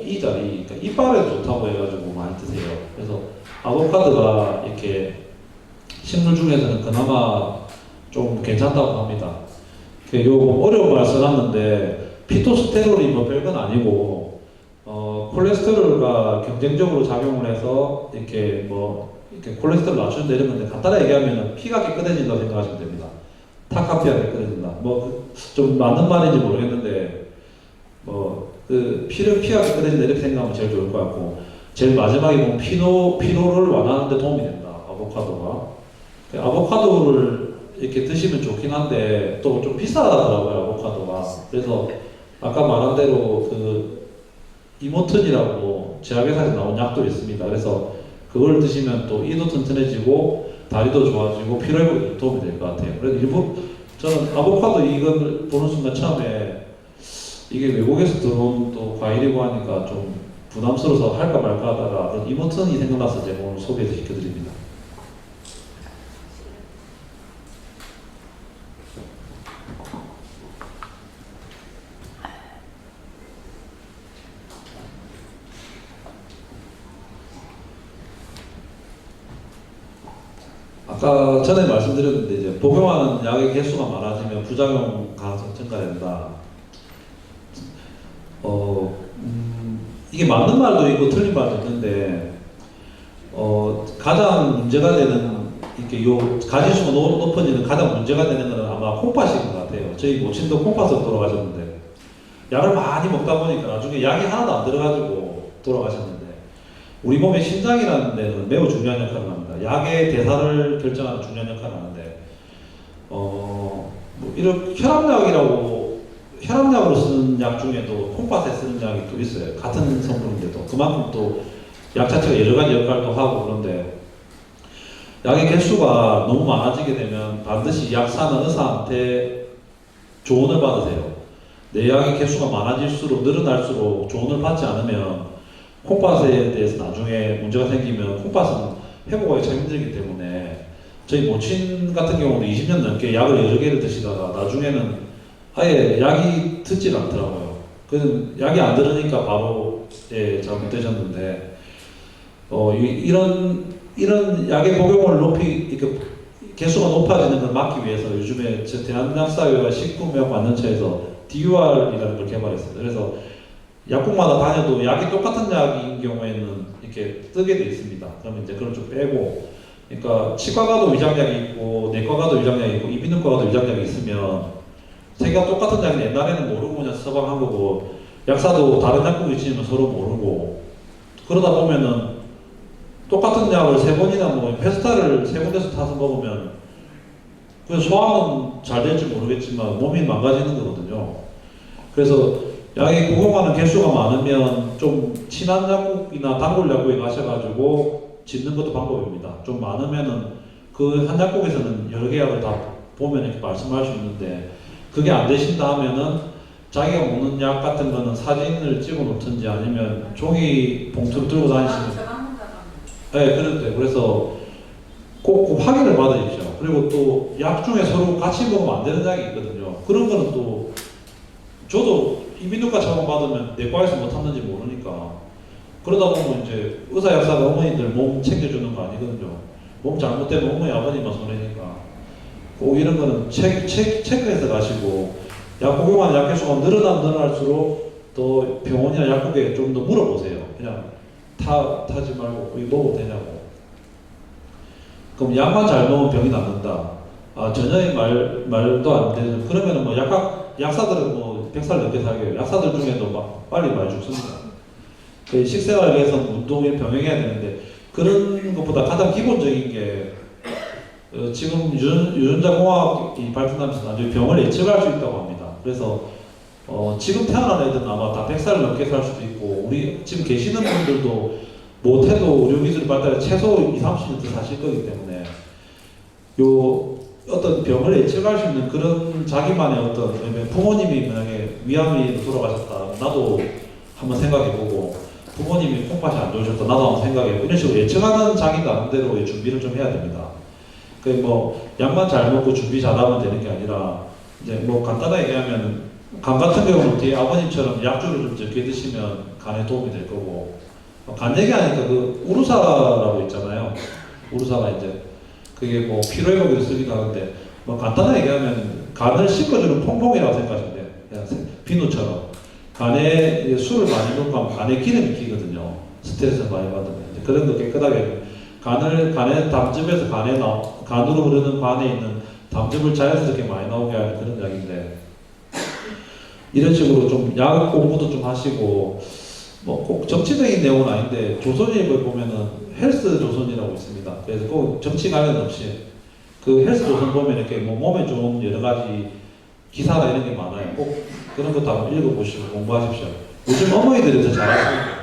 Speaker 1: 이자리, 그러니까 이빨에도 좋다고 해가지고 많이 드세요. 그래서 아보카도가 이렇게 식물 중에서는 그나마 좀 괜찮다고 합니다. 요거 어려운 말 써놨는데 피토스테롤이 뭐 별건 아니고, 콜레스테롤과 경쟁적으로 작용을 해서 이렇게 콜레스테롤 낮추는데 이런 건데, 간단하게 얘기하면 피가 깨끗해진다고 생각하시면 됩니다. 탁한 피가 깨끗해진다. 좀 맞는 말인지 모르겠는데, 피가 깨끗해진다 이렇게 생각하면 제일 좋을 것 같고, 제일 마지막에 보면 피로를 완화하는 데 도움이 된다, 아보카도가. 아보카도를 이렇게 드시면 좋긴 한데 또 좀 비싸더라고요, 아보카도가. 그래서 아까 말한 대로 그 이모튼이라고 제약회사에서 나온 약도 있습니다. 그래서 그걸 드시면 또 이도 튼튼해지고 다리도 좋아지고 피로회복에 도움이 될 것 같아요. 그래서 저는 아보카도 이걸 보는 순간 처음에 이게 외국에서 들어온 또 과일이고 하니까 좀 부담스러워서 할까 말까 하다가 이모튼이 생각나서 제가 오늘 소개해서 시켜드립니다. 아까 전에 말씀드렸는데 이제 복용하는 약의 개수가 많아지면 부작용 가능성이 증가된다. 이게 맞는 말도 있고 틀린 말도 있는데 가장 문제가 되는 이렇게 요 가지수가 높아지는 가장 문제가 되는 것은 아마 콩팥인 것 같아요. 저희 모친도 콩팥으로 돌아가셨는데 약을 많이 먹다 보니까 나중에 약이 하나도 안 들어가지고 돌아가셨는데 우리 몸의 심장이라는 데는 매우 중요한 역할을 합니다. 약의 대사를 결정하는 중요한 역할을 하는데 뭐 이런 혈압약으로 쓰는 약 중에도 콩팥에 쓰는 약이 또 있어요. 같은 성분인데도 그만큼 또 약 자체가 여러 가지 역할도 하고 그런데 약의 개수가 너무 많아지게 되면 반드시 약 사는 의사한테 조언을 받으세요. 내 약의 개수가 많아질수록 늘어날수록 조언을 받지 않으면 콩팥에 대해서 나중에 문제가 생기면 콩팥은 회복하기 참 힘들기 때문에 저희 모친 같은 경우는 20년 넘게 약을 여러 개를 드시다가 나중에는 아예 약이 듣질 않더라고요. 그래서 약이 안 들으니까 바로 잘못되셨는데 이런 약의 복용을 이렇게 개수가 높아지는 걸 막기 위해서 요즘에 대한약사회와 식품의약만년체에서 DUR이라는 걸 개발했어요. 그래서 약국마다 다녀도 약이 똑같은 약인 경우에는 이렇게 뜨게 돼 있습니다. 그러면 이제 그걸 좀 빼고, 그러니까 치과 가도 위장약이 있고, 내과 가도 위장약이 있고, 이비인후과 가도 위장약이 있으면 세 개가 똑같은 약인데 옛날에는 모르고 그냥 처방한 거고, 약사도 다른 약국이 있으면 서로 모르고, 그러다 보면은 똑같은 약을 세 번이나 뭐 페스타를 세 군데서 타서 먹으면 그 소화는 잘 될지 모르겠지만 몸이 망가지는 거거든요. 그래서 약이 복용하는 개수가 많으면 좀 친한 약국이나 단골 약국에 가셔가지고 짓는 것도 방법입니다. 좀 많으면은 그 한 약국에서는 여러 개 약을 다 보면 이렇게 말씀할 수 있는데 그게 안 되신다 하면은 자기가 먹는 약 같은 거는 사진을 찍어 놓든지 아니면 종이 봉투를 들고 다니시면 네, 그래도 돼요. 그래서 꼭 확인을 받으십시오. 그리고 또 약 중에 서로 같이 먹으면 안 되는 약이 있거든요. 그런 거는 또 저도 이비인후과 처방 받으면 내과에서 뭐 탔는지 모르니까 그러다 보면 이제 의사 약사가 어머니들 몸 챙겨주는 거 아니거든요. 몸 잘못되면 어머니 아버님만 손해니까 꼭 이런 거는 체크해서 가시고 약 복용하는 약 개수가 늘어날수록 또 병원이나 약국에 좀 더 물어보세요. 그냥 타지 말고 이거 먹어도 되냐고. 그럼 약만 잘 먹으면 병이 낫는다. 전혀 말도 안 되는. 그러면은 뭐 약사들은 뭐 100살 넘게 살게요. 약사들 중에도 막 빨리 많이 죽습니다. 식생활에 대해서 운동에 병행해야 되는데 그런 것보다 가장 기본적인 게 지금 유전자 공학이 발전하면서 나중에 병을 예측할 수 있다고 합니다. 그래서 지금 태어난 애들은 아마 다 100살 넘게 살 수도 있고 우리 지금 계시는 분들도 못해도 의료기술이 발달해 최소 20, 30년 더 사실 거기 때문에 어떤 병을 예측할 수 있는 그런 자기만의 어떤 부모님이 만약에 위암이 돌아가셨다 나도 한번 생각해보고 부모님이 콩팥이 안 좋으셨다 나도 한번 생각해보고 이런 식으로 예측하는 자기 나름대로의 준비를 좀 해야 됩니다. 그 뭐 약만 잘 먹고 준비 잘하면 되는 게 아니라 이제 뭐 간단하게 얘기하면 간 같은 경우는 뒤에 아버님처럼 약주를 좀 적게 드시면 간에 도움이 될 거고 간 얘기하니까 그 우루사라고 있잖아요. 우루사가 이제 그게 뭐 피로회복에도 쓰기도 하는데 뭐 간단하게 얘기하면 간을 씻어주는 퐁퐁이라고 생각하시면 돼요. 그냥 비누처럼 간에 술을 많이 먹고 하면 간에 기름이 끼거든요. 스트레스를 많이 받으면 이제 그런 거 깨끗하게 간에 담즙에서 간으로 흐르는 간에 있는 담즙을 자연스럽게 많이 나오게 하는 그런 약인데 이런 식으로 좀 약 공부도 좀 하시고 뭐 꼭 정치적인 내용은 아닌데 조선일보에 보면은 헬스 조선이라고 있습니다. 그래서 꼭 정치 관련 없이 그 헬스 조선 보면 이렇게 뭐 몸에 좋은 여러 가지 기사나 이런 게 많아요. 꼭 그런 것도 한번 읽어보시고 공부하십시오. 요즘 어머니들이 더 잘하시니까.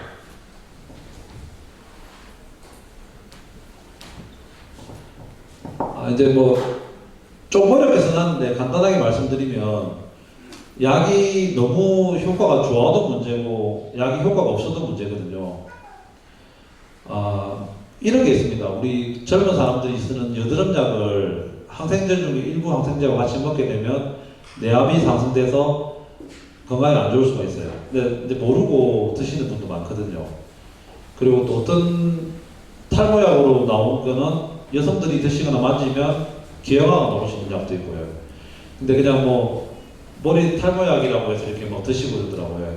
Speaker 1: 이제 뭐 좀 어렵게 써놨는데 간단하게 말씀드리면 약이 너무 효과가 좋아도 문제고 약이 효과가 없어도 문제거든요. 이런 게 있습니다. 우리 젊은 사람들이 쓰는 여드름 약을 항생제 중에 일부 항생제와 같이 먹게 되면 내암이 상승돼서 건강에 안 좋을 수가 있어요. 근데 모르고 드시는 분도 많거든요. 그리고 또 어떤 탈모약으로 나온 거는 여성들이 드시거나 만지면 기형아가 나올 수 있는 약도 있고요. 근데 그냥 뭐 머리 탈모약이라고 해서 이렇게 뭐 드시고 그러더라고요.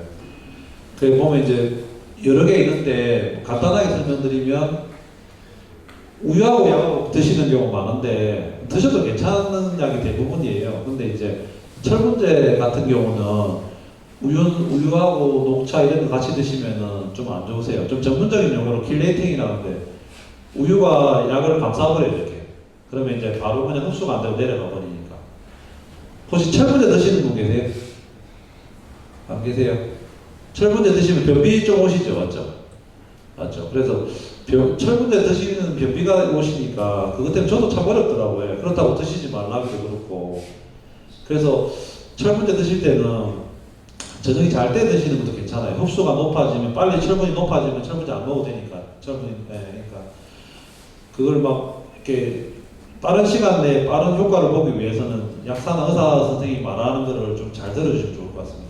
Speaker 1: 그 보면 이제 여러 개 있는데 간단하게 설명드리면 우유하고 약하고 드시는 경우가 많은데 드셔도 괜찮은 약이 대부분이에요. 근데 이제 철분제 같은 경우는 우유하고 녹차 이런 거 같이 드시면은 좀 안 좋으세요. 좀 전문적인 용어로 킬레이팅이라는데 우유가 약을 감싸버려요 이렇게. 그러면 이제 바로 그냥 흡수가 안 되고 내려가 버리니까. 혹시 철분제 드시는 분 계세요? 안 계세요? 철분제 드시면 변비 좀 오시죠, 맞죠? 맞죠. 그래서 철분제 드시는 변비가 오시니까 그것 때문에 저도 참 어렵더라고요. 그렇다고 드시지 말라기도 그렇고. 그래서 철분제 드실 때는 저녁에 잘 때 드시는 것도 괜찮아요. 흡수가 높아지면 빨리 철분이 높아지면 철분제 안 먹어도 되니까 철분이 그러니까 그걸 막 이렇게 빠른 시간 내에 빠른 효과를 보기 위해서는 약사나 의사 선생님이 말하는 거를 좀 잘 들어주시면 좋을 것 같습니다.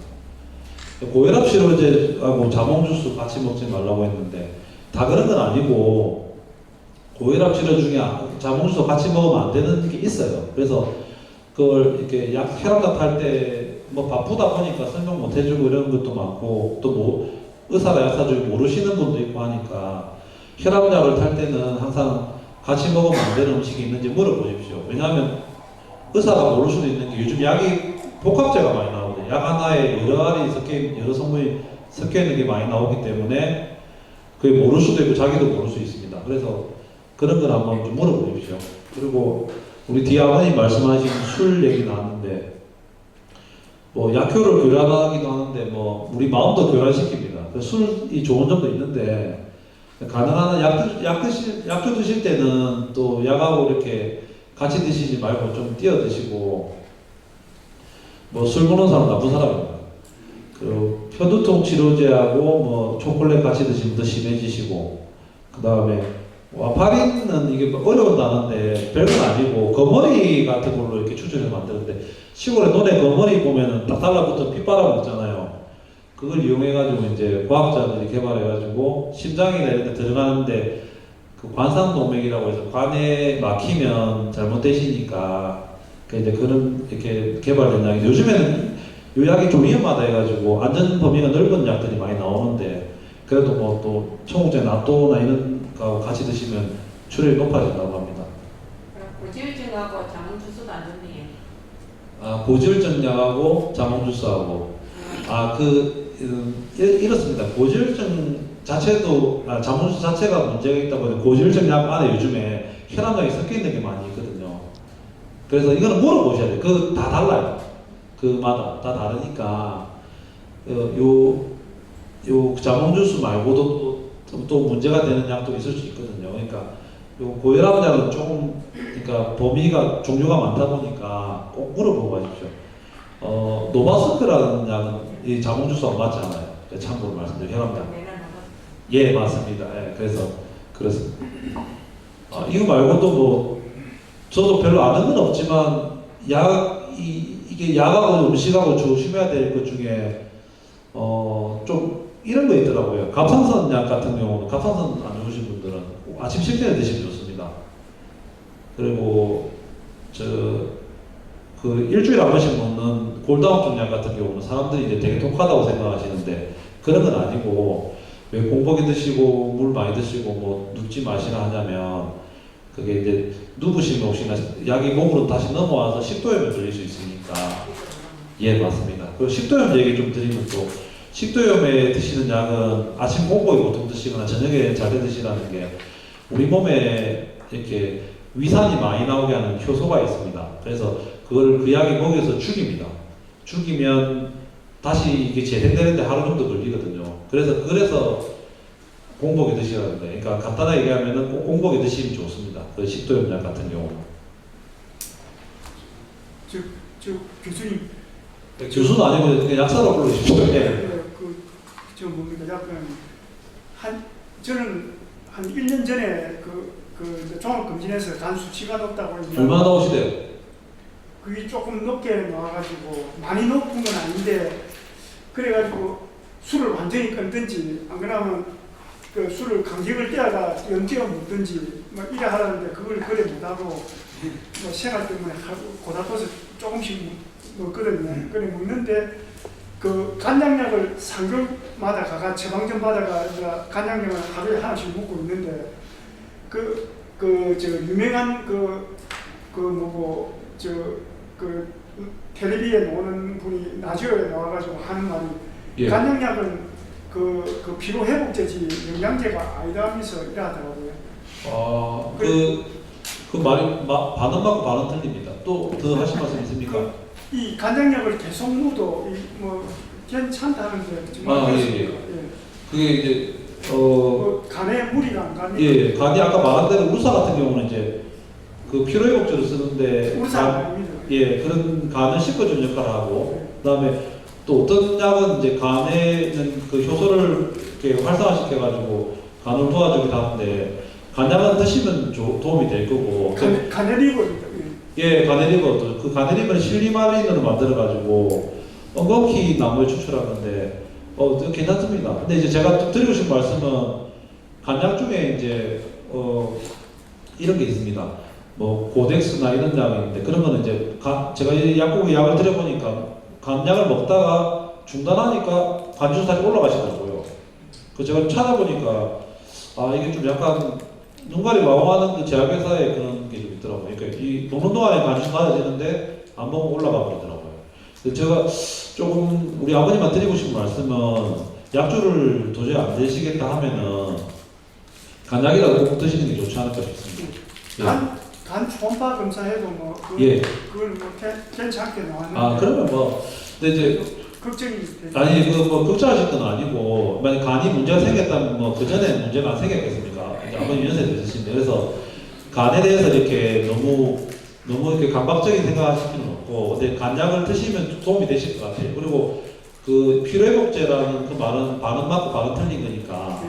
Speaker 1: 고혈압 치료제하고 자몽 주스 같이 먹지 말라고 했는데 다 그런 건 아니고 고혈압 치료 중에 자몽 주스 같이 먹으면 안 되는 게 있어요. 그래서 그걸 이렇게 혈압약 할 때 뭐 바쁘다 보니까 설명 못 해주고 이런 것도 많고 또 뭐 의사가 약사 중에 모르시는 분도 있고 하니까 혈압약을 탈 때는 항상 같이 먹으면 안 되는 음식이 있는지 물어보십시오. 왜냐하면 의사가 모를 수도 있는 게 요즘 약이 복합제가 많이 나오거든요. 약 하나에 여러 성분이 섞여 있는 게 많이 나오기 때문에 그게 모를 수도 있고 자기도 모를 수 있습니다. 그래서 그런 걸 한번 좀 물어보십시오. 그리고 우리 뒤에 아버님 말씀하신 술 얘기 나왔는데 뭐 약효를 교란하기도 하는데 뭐 우리 마음도 교란시킵니다. 술이 좋은 점도 있는데 가능한 한 약주 드실 때는 또 약하고 이렇게 같이 드시지 말고 좀 띄어 드시고 뭐 술 먹는 사람 나쁜 사람입니다. 그 편두통 치료제하고 뭐 초콜릿 같이 드시면 더 심해지시고 그 다음에 와파린은 이게 어려운 단어인데 별건 아니고 거머리 같은 걸로 이렇게 추출해서 만드는데 시골에 논에 거머리 보면은 딱 달라붙은 핏바람 있잖아요. 그걸 이용해가지고 이제 과학자들이 개발해가지고 심장이나 이런 데 들어가는데 그 관상동맥이라고 해서 관에 막히면 잘못되시니까 그 이제 그런 이렇게 개발된 약이 요즘에는 이 약이 좀 위험하다 해가지고 안전 범위가 넓은 약들이 많이 나오는데 그래도 뭐 또 청국장 낫또나 이런 거하고 같이 드시면 출혈이 높아진다고 합니다.
Speaker 2: 고지혈증하고 자몽 주스도 안 좋네요.
Speaker 1: 아 고지혈증 약하고 자몽 주스하고 이렇습니다. 고지혈증 자체도 자몽 주스 자체가 문제가 있다 보니 고지혈증 약 안에 요즘에 혈압약이 섞여 있는 게 많이 있거든요. 그래서 이거는 물어보셔야 돼요. 그 다 달라요. 그마다 다 다르니까 요 자몽 주스 말고도 또 문제가 되는 약도 있을 수 있거든요. 그러니까 요 고혈압 약은 조금 그러니까 범위가 종류가 많다 보니까 꼭 물어보고 가십시오. 노바스크라는 약은 이 자몽 주스하고 맞지 않아요. 참고로 말씀드려요. 혈압약. 예 맞습니다. 예, 그래서 이거 말고도 뭐 저도 별로 아는 건 없지만 이게 약하고 음식하고 조심해야 될 것 중에 좀 이런 거 있더라고요. 갑상선 약 같은 경우는 갑상선 안 좋으신 분들은 아침 식전에 드시면 좋습니다. 그리고 그 일주일에 한 번씩 먹는 골다공증 약 같은 경우는 사람들이 이제 되게 독하다고 생각하시는데 그런 건 아니고 왜 공복에 드시고 물 많이 드시고 뭐 눕지 마시라 하냐면 그게 이제 누우시면 혹시나 약이 몸으로 다시 넘어와서 식도염에 걸릴 수 있으니까 예 맞습니다. 그리고 식도염 얘기 좀 드리면 또 식도염에 드시는 약은 아침 공복에 보통 드시거나 저녁에 잘 때 드시라는 게 우리 몸에 이렇게 위산이 많이 나오게 하는 효소가 있습니다. 그래서 그걸 그 약이 먹여서 죽입니다. 죽이면 다시 이게 재생되는데 하루 정도 걸리거든요. 그래서 공복에 드시라는 거예요. 그러니까 간단하게 얘기하면은 꼭 공복에 드시면 좋습니다. 그 식도염 약 같은 경우는.
Speaker 3: 저 교수님.
Speaker 1: 교수는 아니고 그냥 약사로 불러주십시오. 예.
Speaker 3: 저 뭡니까 저는 한 1년 전에 종합검진에서 간 수치가 높다고 했는데
Speaker 1: 얼마나 나오시대요?
Speaker 3: 그게 조금 높게 나와가지고 많이 높은 건 아닌데 그래가지고 술을 완전히 끊든지 안 그러면 그 술을 간격을 떼어가 연띄어 묻든지 뭐 이래 하라는데 그걸 그래 못하고 뭐 생활 때문에 고달퍼서 조금씩 먹거든요. 그래 먹는데 그 간장약을 상급마다 가가 처방전 받아가 간장약을 하루에 하나씩 먹고 있는데 저 유명한 텔레비에 나오는 분이 라디오에 나와가지고 하는 말이
Speaker 1: 예.
Speaker 3: 간장약은 그 피로 회복제지 영양제가 아니다 하면서 이래 하더라고요.
Speaker 1: 그 말이 반은 맞고 반은 틀립니다. 또 더 하실 말씀 있습니까?
Speaker 3: 이 간장약을 계속 먹어도 뭐 괜찮다는데 정말
Speaker 1: 예. 그게 이제
Speaker 3: 간에 무리가 안 가니?
Speaker 1: 예, 간이 아까 말한 대로 우르사 같은 경우는 이제 그 피로회복제로 쓰는데
Speaker 3: 우르사가 아닙니다.
Speaker 1: 예, 그런 간을 씻어주는 역할을 하고 그다음에 또 어떤 약은 이제 간에는 그 효소를 이렇게 활성화시켜가지고 간을 도와주기도 하는데 간약은 드시면 도움이 될 거고
Speaker 3: 가네리고입니다.
Speaker 1: 예, 가네리버도 그 가네리버는 실리마린으로 만들어가지고 엉겅퀴 나무에 추출한 건데 괜찮습니다. 근데 이제 제가 드리고 싶은 말씀은 간약 중에 이제 이런 게 있습니다. 뭐 고덱스나 이런 약이 있는데 그런 거는 이제 제가 이 약국에 약을 드려보니까 간약을 먹다가 중단하니까 간주사이 올라가시더라고요. 그 제가 찾아보니까 이게 좀 약간 눈가리 마공하는 그 제약회사의 그런 게 좀 있더라고요. 그러니까 이 먹는 동안에 간주사 낮아지는데 안 먹으면 올라가 버리더라고요. 그래서 제가 조금 우리 아버님한테 드리고 싶은 말씀은 약주를 도저히 안 드시겠다 하면은 간약이라도 꼭 드시는 게 좋지 않을까 싶습니다.
Speaker 3: 간 초음파 검사해도 뭐
Speaker 1: 예.
Speaker 3: 그걸 뭐 괜찮게 나왔는데
Speaker 1: 그러면 뭐 근데 이제
Speaker 3: 걱정이
Speaker 1: 아니 뭐 걱정하실 건 아니고 만약 간이 문제가 생겼다면 뭐 그 전에 문제가 안 생겼겠습니까? 이제 아버님 연세도 있으신데 그래서 간에 대해서 이렇게 너무 이렇게 강박적인 생각하실 필요는 없고 근데 간약을 드시면 도움이 되실 것 같아요. 그리고 그 피로회복제라는 그 말은 반은 맞고 반은 틀린 거니까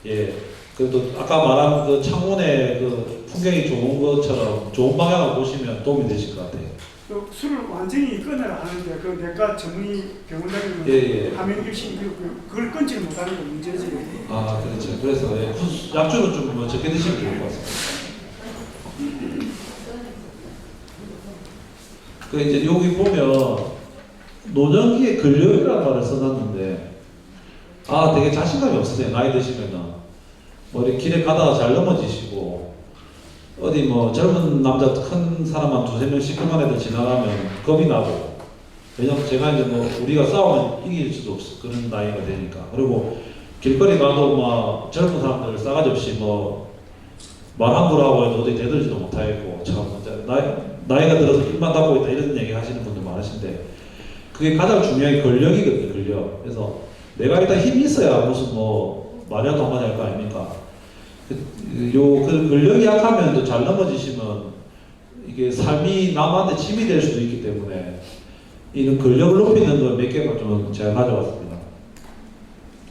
Speaker 1: 예. 그래도 아까 말한 그 창문의 그 풍경이 좋은 것처럼 좋은 방향을 보시면 도움이 되실 것 같아요.
Speaker 3: 술을 완전히 끊으라 하는데 그 내과 전문의 병원 다니면
Speaker 1: 예.
Speaker 3: 하면 일신 그걸 끊지 못하는 게 문제지.
Speaker 1: 그렇죠. 그래서 약주는 좀 뭐 적게 드시면 좋을 것 같습니다. 그 이제 여기 보면 노년기에 근력이라는 말을 써놨는데 되게 자신감이 없으세요. 나이 드시면은 머리 길에 가다가 잘 넘어지시고 어디 뭐 젊은 남자 큰 사람 한 두세 명 시큼한 애들 지나가면 겁이 나고 왜냐면 제가 이제 뭐 우리가 싸우면 이길 수도 없어 그런 나이가 되니까 그리고 길거리 가도 막 젊은 사람들 싸가지 없이 뭐 말 함부로 하고 해도 어디 대들지도 못하겠고 참 나이가 들어서 입만 닫고 있다 이런 얘기 하시는 분들 많으신데 그게 가장 중요한 게 근력이거든요. 근력. 그래서 내가 일단 힘이 있어야 무슨 뭐 말이라도 한마디 할 거 아닙니까? 그 근력이 약하면 또 잘 넘어지시면 이게 삶이 남한테 짐이 될 수도 있기 때문에 이런 근력을 높이는 걸 몇 개만 좀 제가 가져왔습니다.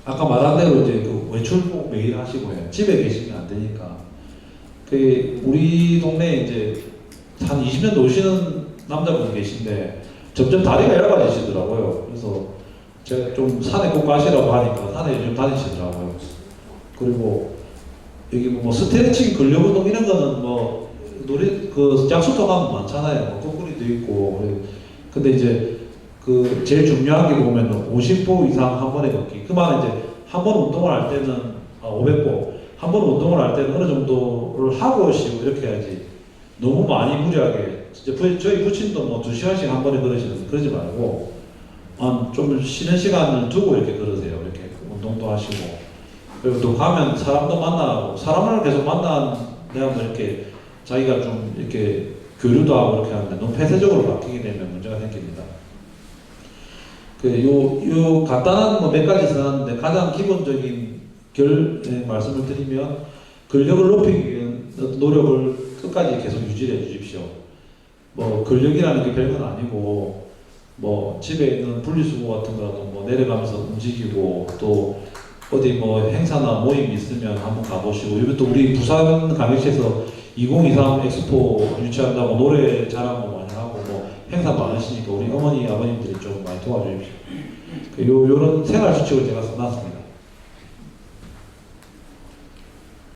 Speaker 1: 아까 말한 대로 이제 그 외출 꼭 매일 하시고요. 집에 계시면 안 되니까. 그 우리 동네에 이제 한 20년 노시는 남자분 계신데 점점 다리가 얇아지시더라고요. 그래서 제가 좀 산에 꼭 가시라고 하니까 산에 요즘 다니시더라고요. 그리고 여기 뭐 스트레칭, 근력 운동 이런 거는 뭐 그 약수터 가면 많잖아요. 뭐 거꾸리도 있고. 근데 이제 그 제일 중요한 게 보면 50보 이상 한 번에 걷기. 그 말은 이제 한 번 운동을 할 때는 500보. 한 번 운동을 할 때는 어느 정도를 하고 쉬고 이렇게 해야지. 너무 많이 무리하게. 저희 부친도 뭐 2시간씩 한 번에 걸으시는데 그러지 말고 좀 쉬는 시간을 두고 이렇게 걸으세요. 이렇게 운동도 하시고. 그리고 또 가면 사람도 만나고 사람을 계속 만나면 이렇게 자기가 좀 이렇게 교류도 하고 이렇게 하는데 너무 폐쇄적으로 바뀌게 되면 문제가 생깁니다. 요 간단한 뭐 몇 가지 써놨는데 가장 기본적인 말씀을 드리면 근력을 높이기 위한 노력을 끝까지 계속 유지해 주십시오. 뭐 근력이라는 게 별건 아니고 뭐 집에 있는 분리수거 같은 거라도 뭐 내려가면서 움직이고 또 어디 뭐 행사나 모임이 있으면 한번 가보시고 요즘 또 우리 부산 강역시에서 2023 엑스포 유치한다고 노래 자랑도 많이 하고 뭐 행사 많으시니까 우리 어머니 아버님들이 좀 많이 도와주십시오. 요런 생활 수칙을 제가 써놨습니다.